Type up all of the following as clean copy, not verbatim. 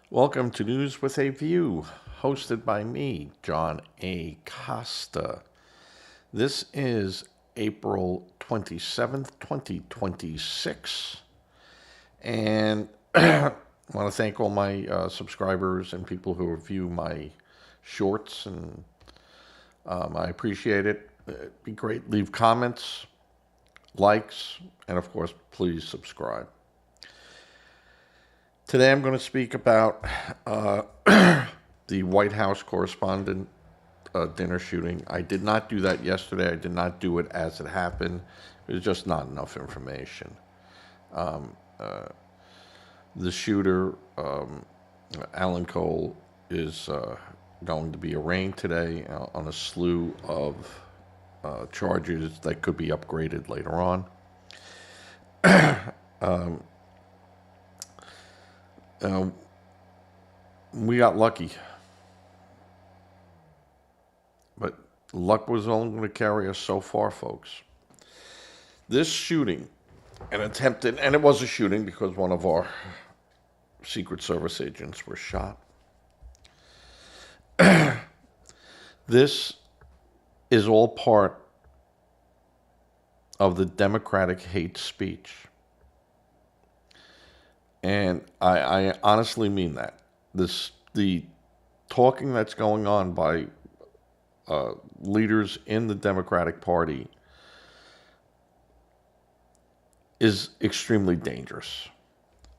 Welcome to News with a View, hosted by me, John A. Costa. This is April 27th, 2026, and I want to thank all my subscribers and people who review my shorts, and I appreciate it. It'd be great. Leave comments, likes, and of course, please subscribe. Today I'm going to speak about the White House correspondent dinner shooting. I did not do that yesterday. I did not do it as it happened. There's just not enough information. The shooter, Alan Cole, is going to be arraigned today on a slew of charges that could be upgraded later on. We got lucky, but luck was only going to carry us so far, folks. This shooting, and it was a shooting because one of our Secret Service agents was shot. This is all part of the Democratic hate speech. And I honestly mean that. The talking that's going on by leaders in the Democratic Party is extremely dangerous.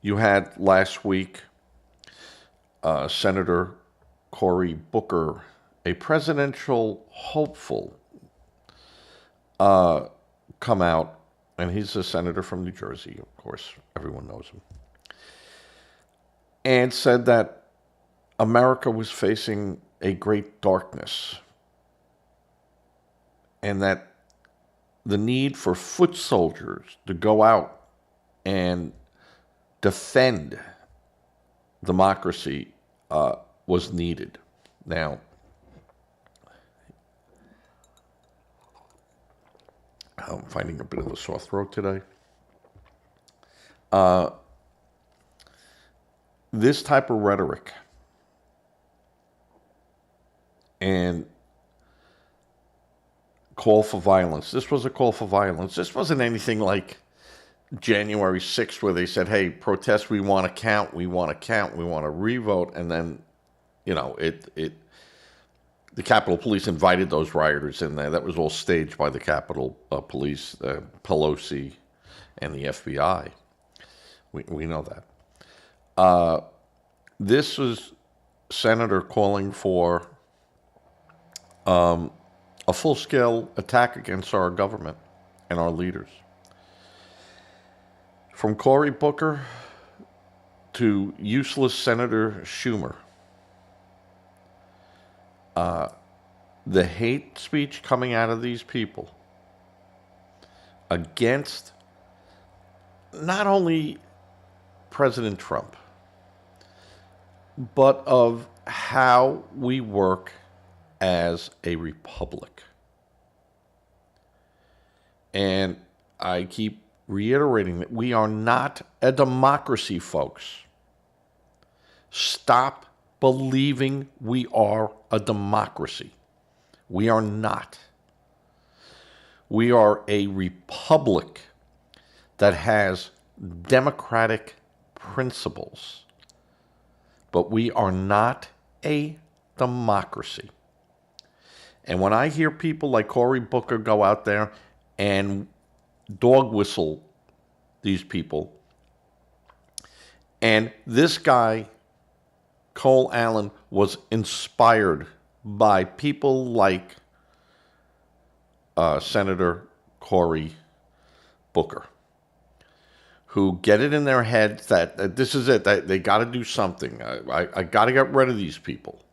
You had last week Senator Cory Booker, a presidential hopeful, come out, and he's a senator from New Jersey, of course, everyone knows him, and said that America was facing a great darkness and that the need for foot soldiers to go out and defend democracy was needed. Now, I'm finding a bit of a sore throat today. This type of rhetoric and call for violence. This was a call for violence. This wasn't anything like January 6th where they said, hey, protest, we want to count, we want to count, we want to revote. And then, the Capitol Police invited those rioters in there. That was all staged by the Capitol Police, Pelosi, and the FBI. We know that. This was Senator calling for a full-scale attack against our government and our leaders. From Cory Booker to useless Senator Schumer, the hate speech coming out of these people against not only President Trump, but of how we work as a republic. And I keep reiterating that we are not a democracy, folks. Stop believing we are a democracy. We are not. We are a republic that has democratic principles, but we are not a democracy. And when I hear people like Cory Booker go out there and dog whistle these people, and this guy, Cole Allen, was inspired by people like Senator Cory Booker, who get it in their head that this is it, they got to do something. I got to get rid of these people.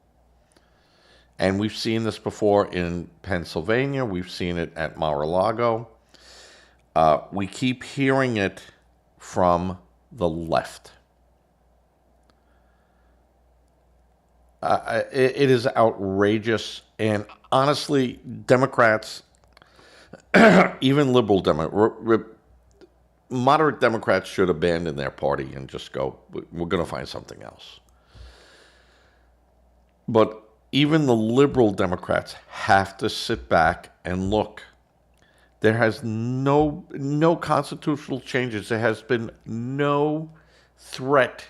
And we've seen this before in Pennsylvania. We've seen it at Mar-a-Lago. We keep hearing it from the left. It is outrageous. And honestly, Democrats, even liberal Democrats, moderate Democrats should abandon their party and just go, we're going to find something else. But even the liberal Democrats have to sit back and look. There has no constitutional changes. There has been no threat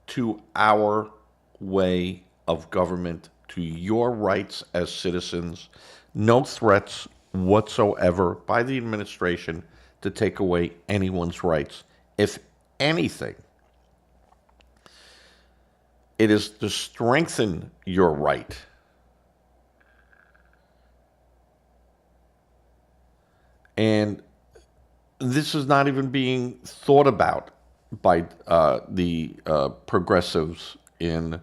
to our way of government, to your rights as citizens. No threats whatsoever by the administration to take away anyone's rights. If anything, it is to strengthen your right. And this is not even being thought about by the progressives in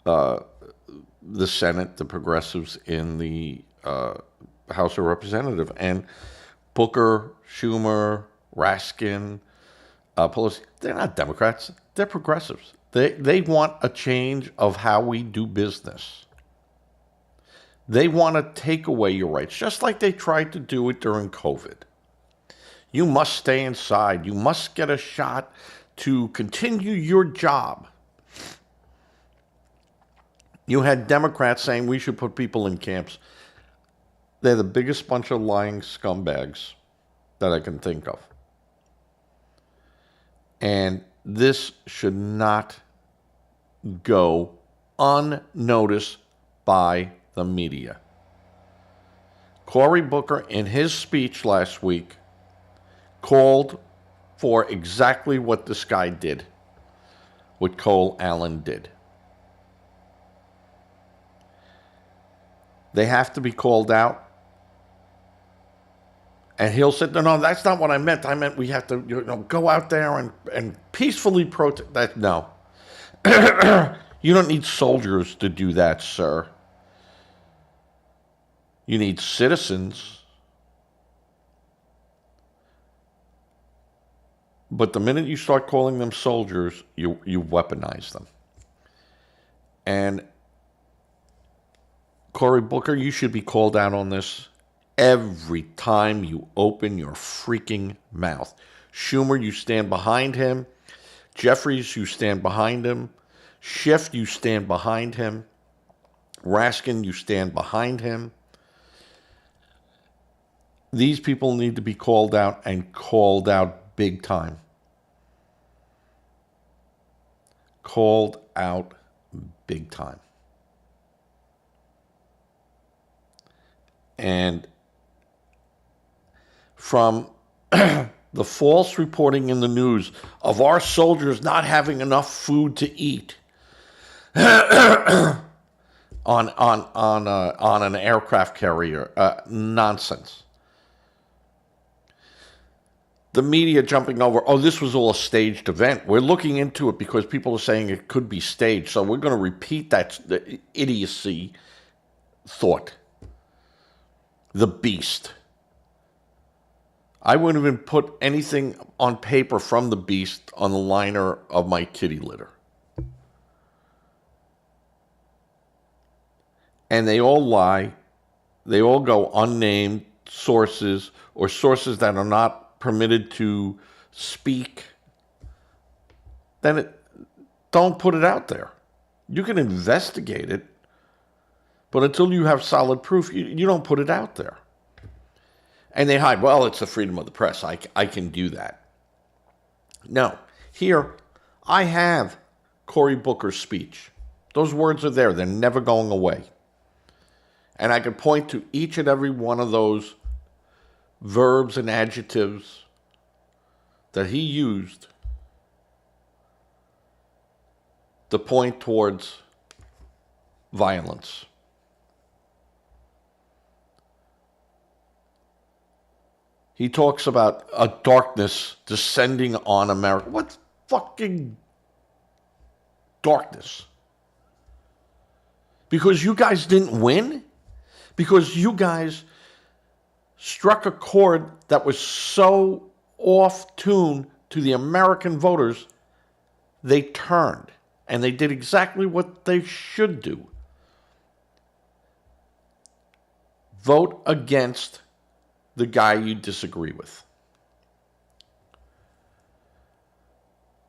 the Senate, the progressives in the House of Representatives. And Booker, Schumer, Raskin, Pelosi, they're not Democrats. They're progressives. They want a change of how we do business. They want to take away your rights, just like they tried to do it during COVID. You must stay inside. You must get a shot to continue your job. You had Democrats saying we should put people in camps. They're the biggest bunch of lying scumbags that I can think of. And this should not go unnoticed by the media. Cory Booker, in his speech last week, called for exactly what this guy did, what Cole Allen did. They have to be called out. And he'll say, no, that's not what I meant. I meant we have to go out there and peacefully protest. That, no. You don't need soldiers to do that, sir. You need citizens. But the minute you start calling them soldiers, you weaponize them. And Cory Booker, you should be called out on this every time you open your freaking mouth. Schumer, you stand behind him. Jeffries, you stand behind him. Schiff, you stand behind him. Raskin, you stand behind him. These people need to be called out, and called out big time. Called out big time. And from the false reporting in the news of our soldiers not having enough food to eat on an aircraft carrier, nonsense. The media jumping over, oh, this was all a staged event. We're looking into it because people are saying it could be staged, so we're going to repeat that idiocy thought. The beast. I wouldn't even put anything on paper from the beast on the liner of my kitty litter. And they all lie. They all go unnamed sources or sources that are not permitted to speak. Then don't put it out there. You can investigate it, but until you have solid proof, you don't put it out there. And they hide, well, it's the freedom of the press. I can do that. No. Here, I have Cory Booker's speech. Those words are there. They're never going away. And I can point to each and every one of those verbs and adjectives that he used to point towards violence. He talks about a darkness descending on America. What fucking darkness? Because you guys didn't win? Because you guys struck a chord that was so off tune to the American voters, they turned. And they did exactly what they should do. Vote against the guy you disagree with.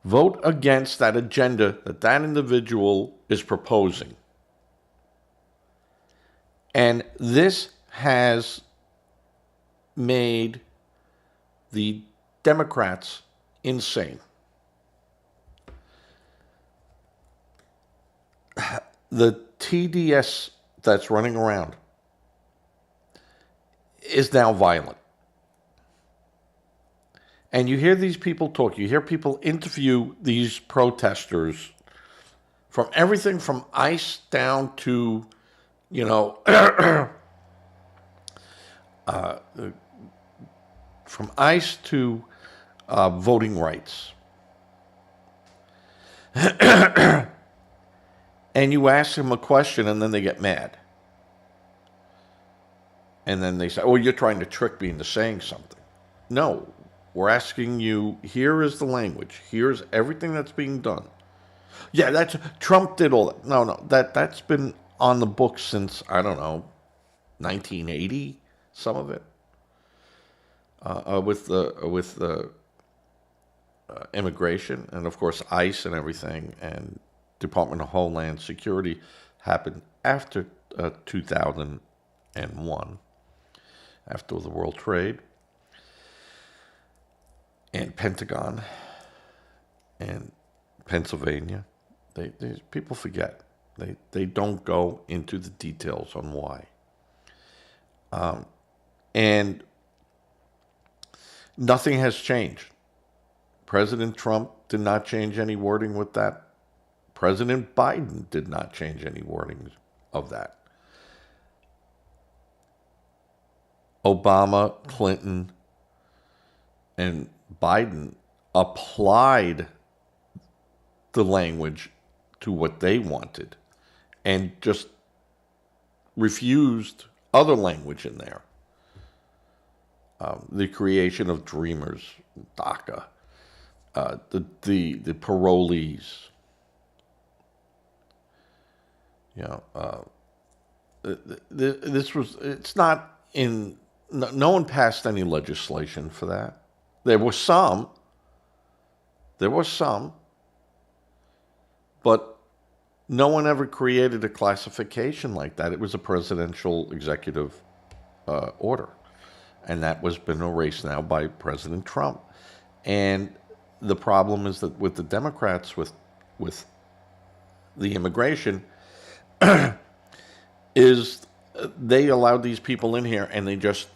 Vote against that agenda that that individual is proposing. And this has made the Democrats insane. The TDS that's running around is now violent. And you hear these people talk. You hear people interview these protesters from everything from ICE down to, from ICE to voting rights. And you ask them a question and then they get mad. And then they say, oh, you're trying to trick me into saying something. No, we're asking you, here is the language. Here's everything that's being done. Yeah, Trump did all that. No, that's been on the books since, I don't know, 1980, some of it. With the immigration and, of course, ICE and everything, and Department of Homeland Security happened after 2001, after the World Trade, and Pentagon, and Pennsylvania. People forget. They don't go into the details on why. And nothing has changed. President Trump did not change any wording with that. President Biden did not change any wording of that. Obama, Clinton, and Biden applied the language to what they wanted and just refused other language in there. The creation of Dreamers, DACA, the parolees. It's not in, no one passed any legislation for that. There was some, but no one ever created a classification like that. It was a presidential executive order. And that was been erased now by President Trump. And the problem is that with the Democrats, with the immigration, is they allowed these people in here and they just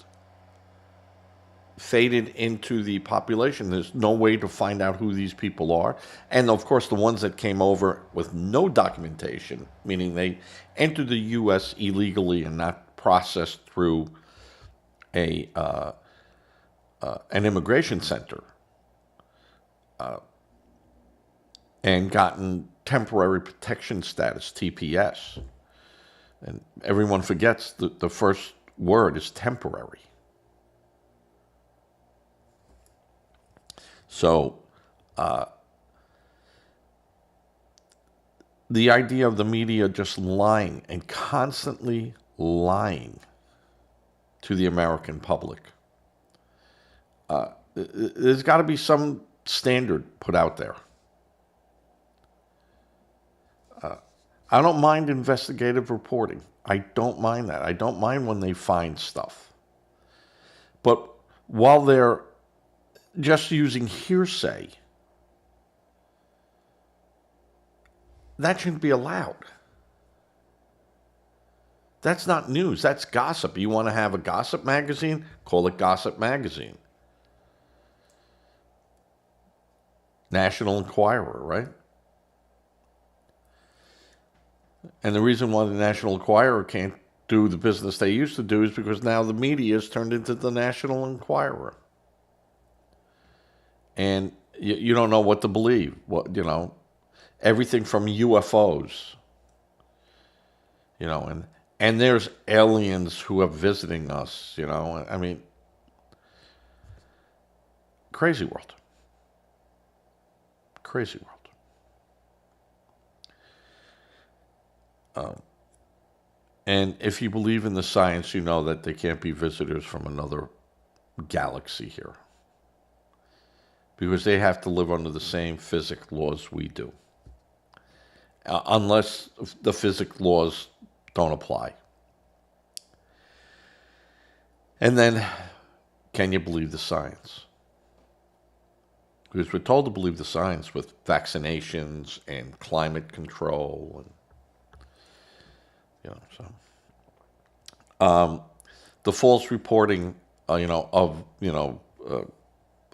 faded into the population. There's no way to find out who these people are. And of course, the ones that came over with no documentation, meaning they entered the U.S. illegally and not processed through an immigration center, and gotten temporary protection status, TPS. And everyone forgets the first word is temporary. So the idea of the media just lying and constantly lying to the American public, there's got to be some standard put out there. I don't mind investigative reporting. I don't mind that. I don't mind when they find stuff. But while they're just using hearsay, that shouldn't be allowed. That's not news. That's gossip. You want to have a gossip magazine? Call it Gossip Magazine. National Enquirer, right? And the reason why the National Enquirer can't do the business they used to do is because now the media is turned into the National Enquirer. And you don't know what to believe. Everything from UFOs, and there's aliens who are visiting us, I mean, crazy world. Crazy world. And if you believe in the science, you know that there can't be visitors from another galaxy here, because they have to live under the same physics laws we do, unless the physics laws don't apply. And then, can you believe the science? Because we're told to believe the science with vaccinations and climate control, and the false reporting, of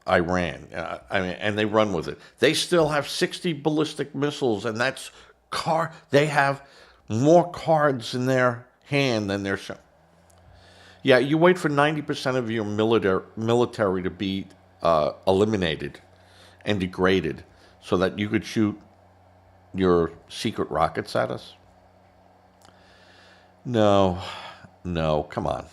Iran. And they run with it. They still have 60 ballistic missiles, and that's They have more cards in their hand than their. Yeah, you wait for 90% of your military to be eliminated and degraded so that you could shoot your secret rockets at us? No, come on.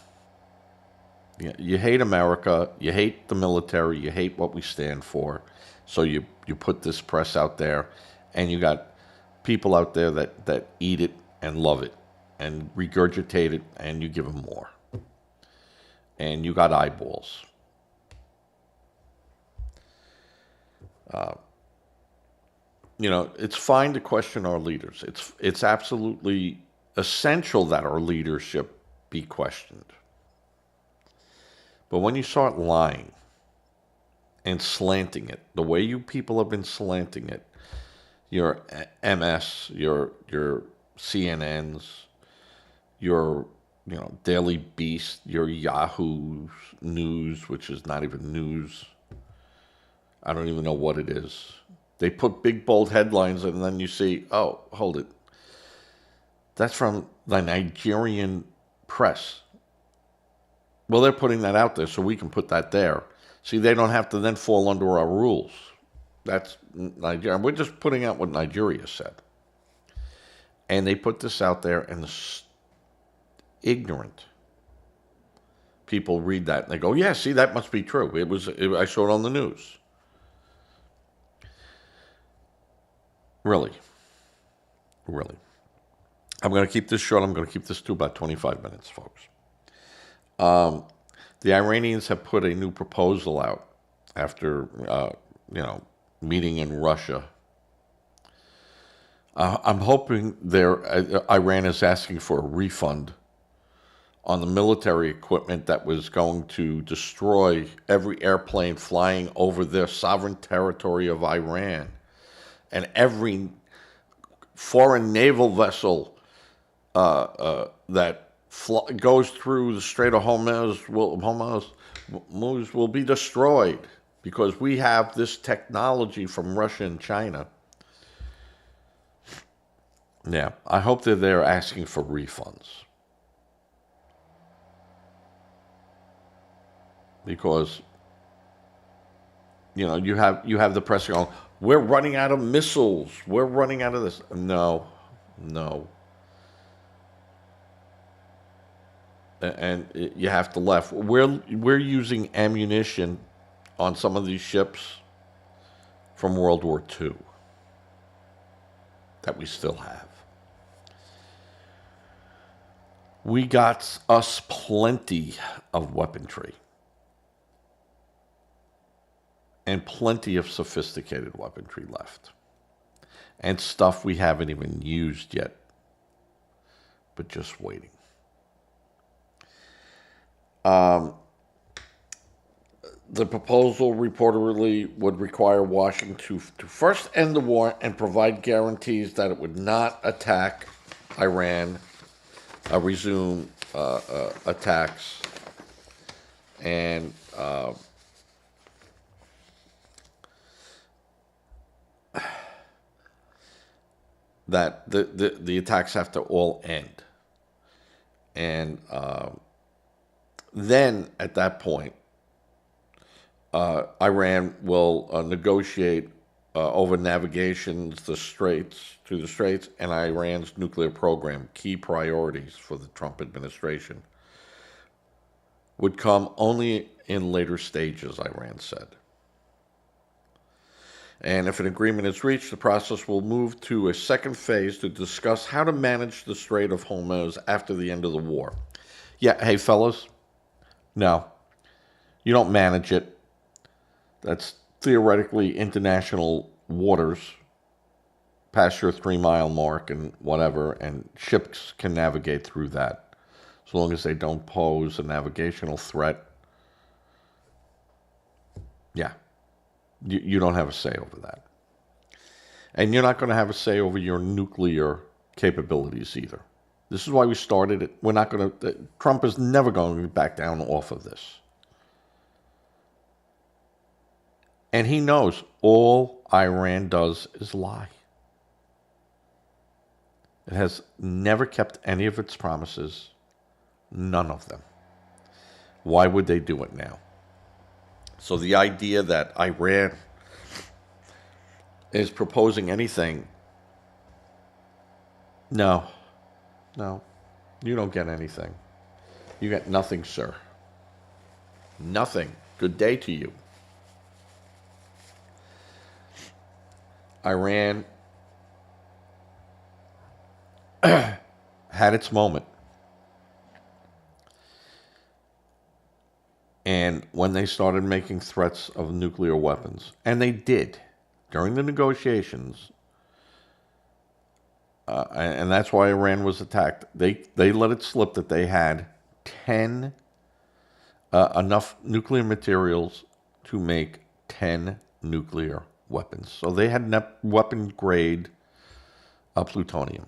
You hate America, you hate the military, you hate what we stand for, so you put this press out there, and you got people out there that eat it and love it and regurgitate it, and you give them more. And you got eyeballs. It's fine to question our leaders. It's absolutely essential that our leadership be questioned. But when you start lying and slanting it, the way you people have been slanting it, your MS, your CNNs, your Daily Beast, your Yahoo News, which is not even news. I don't even know what it is. They put big, bold headlines, and then you see, oh, hold it. That's from the Nigerian press. Well, they're putting that out there, so we can put that there. See, they don't have to then fall under our rules. That's Nigeria. We're just putting out what Nigeria said. And they put this out there, and the ignorant people read that, and they go, yeah, see, that must be true. I saw it on the news. Really. I'm going to keep this short. I'm going to keep this to about 25 minutes, folks. The Iranians have put a new proposal out after, meeting in Russia. I'm hoping Iran is asking for a refund on the military equipment that was going to destroy every airplane flying over their sovereign territory of Iran. And every foreign naval vessel that goes through the Strait of Hormuz will be destroyed because we have this technology from Russia and China. Yeah, I hope they're there asking for refunds. Because, you have the press going, we're running out of missiles. We're running out of this. No. And you have to laugh. We're using ammunition on some of these ships from World War II that we still have. We got us plenty of weaponry. And plenty of sophisticated weaponry left. And stuff we haven't even used yet, but just waiting. The proposal reportedly would require Washington to first end the war and provide guarantees that it would not attack Iran, resume attacks, and that the attacks have to all end. And then, at that point, Iran will negotiate over navigations through the straits, and Iran's nuclear program, key priorities for the Trump administration, would come only in later stages, Iran said. And if an agreement is reached, the process will move to a second phase to discuss how to manage the Strait of Hormuz after the end of the war. Yeah, hey, fellas, no, you don't manage it. That's theoretically international waters, past your 3-mile mark and whatever, and ships can navigate through that. as long as they don't pose a navigational threat, yeah, you don't have a say over that. And you're not going to have a say over your nuclear capabilities either. This is why we started it. We're not going to, Trump is never going to back down off of this. And he knows all Iran does is lie. It has never kept any of its promises. None of them. Why would they do it now? So the idea that Iran is proposing anything, no, you don't get anything. You get nothing, sir. Nothing. Good day to you. Iran had its moment. And when they started making threats of nuclear weapons, and they did during the negotiations, and that's why Iran was attacked, they let it slip that they had enough nuclear materials to make 10 nuclear weapons. So they had weapon-grade plutonium.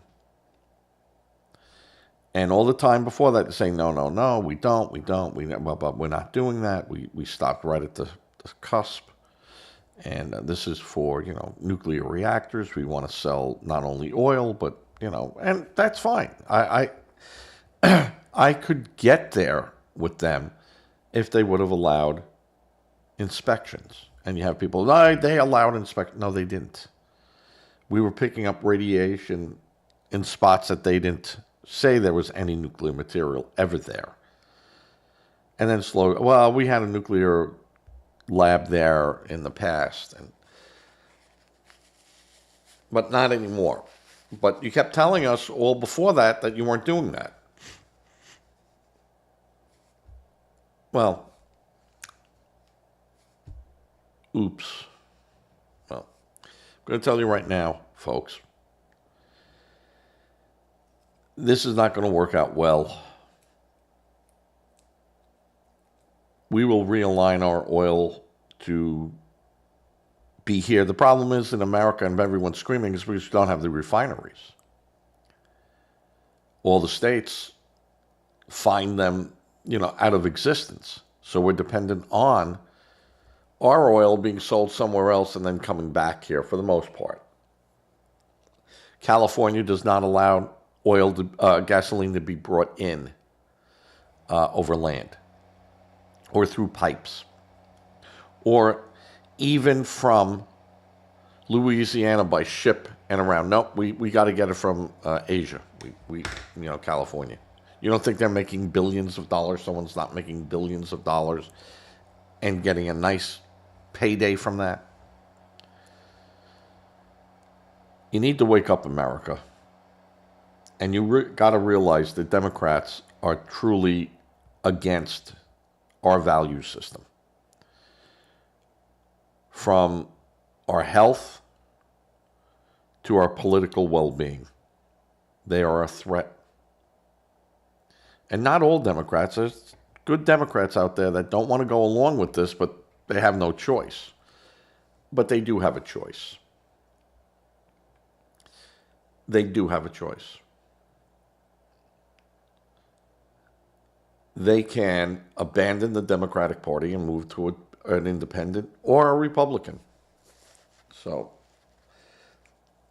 And all the time before that, they're saying, no, we don't, we're not doing that. We stopped right at the cusp. And this is for, nuclear reactors. We want to sell not only oil, but, and that's fine. I could get there with them if they would have allowed inspections. And you have people, they allowed inspection. No, they didn't. We were picking up radiation in spots that they didn't say there was any nuclear material ever there. And then we had a nuclear lab there in the past, but not anymore. But you kept telling us all before that you weren't doing that. Well, oops. Well, I'm going to tell you right now, folks, this is not going to work out well. We will realign our oil to be here. The problem is in America, and everyone's screaming, is we just don't have the refineries. All the states find them, out of existence. So we're dependent on our oil being sold somewhere else and then coming back here for the most part. California does not allow gasoline to be brought in over land or through pipes or even from Louisiana by ship and around. Nope, we got to get it from Asia. California. You don't think they're making billions of dollars? Someone's not making billions of dollars and getting a nice payday from that? You need to wake up, America. And you got to realize that Democrats are truly against our value system. From our health to our political well-being. They are a threat. And not all Democrats. There's good Democrats out there that don't want to go along with this, but they have no choice. But they do have a choice. They do have a choice. They can abandon the Democratic Party and move to an independent or a Republican. So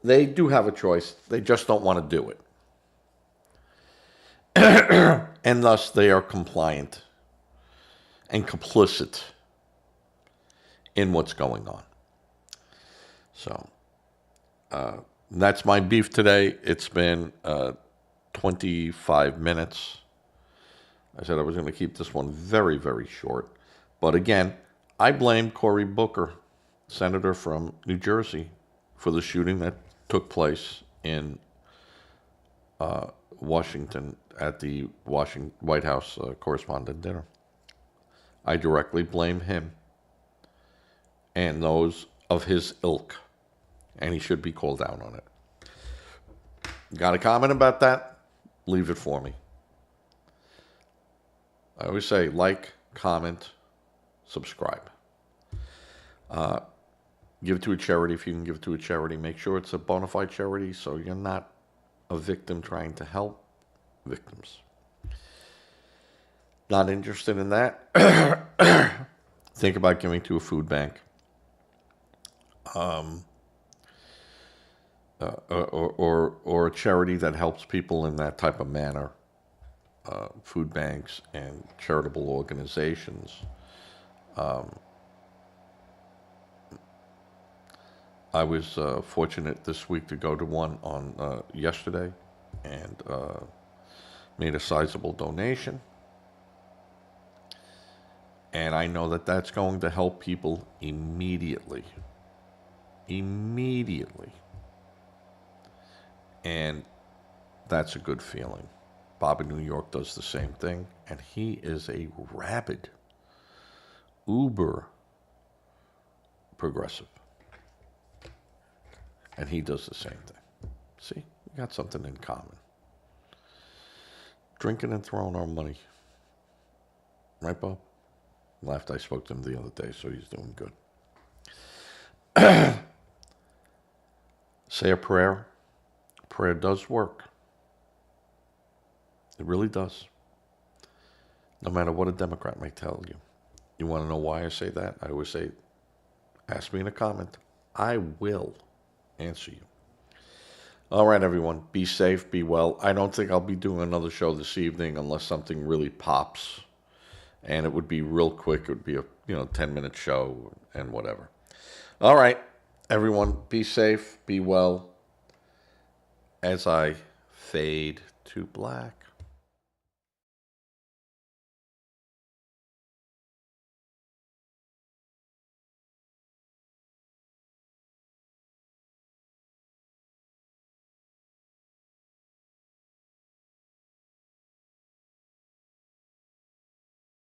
they do have a choice. They just don't want to do it. And thus they are compliant and complicit in what's going on. So that's my beef today. It's been 25 minutes. I said I was going to keep this one very, very short. But again, I blame Cory Booker, senator from New Jersey, for the shooting that took place in Washington at the White House correspondent dinner. I directly blame him and those of his ilk, and he should be called out on it. Got a comment about that? Leave it for me. I always say like, comment, subscribe. Give it to a charity if you can give it to a charity. Make sure it's a bona fide charity so you're not a victim trying to help victims. Not interested in that? Think about giving to a food bank. Or a charity that helps people in that type of manner. Food banks and charitable organizations. I was fortunate this week to go to one on yesterday and made a sizable donation. And I know that that's going to help people immediately. Immediately. And that's a good feeling. Bob in New York does the same thing. And he is a rabid, uber progressive. And he does the same thing. See, we got something in common. Drinking and throwing our money. Right, Bob? Laughed. I spoke to him the other day, so he's doing good. Say a prayer. Prayer does work. It really does. No matter what a Democrat may tell you. You want to know why I say that? I always say, ask me in a comment. I will answer you. All right, everyone. Be safe. Be well. I don't think I'll be doing another show this evening unless something really pops. And it would be real quick. It would be a 10-minute show and whatever. All right, everyone. Be safe. Be well. As I fade to black.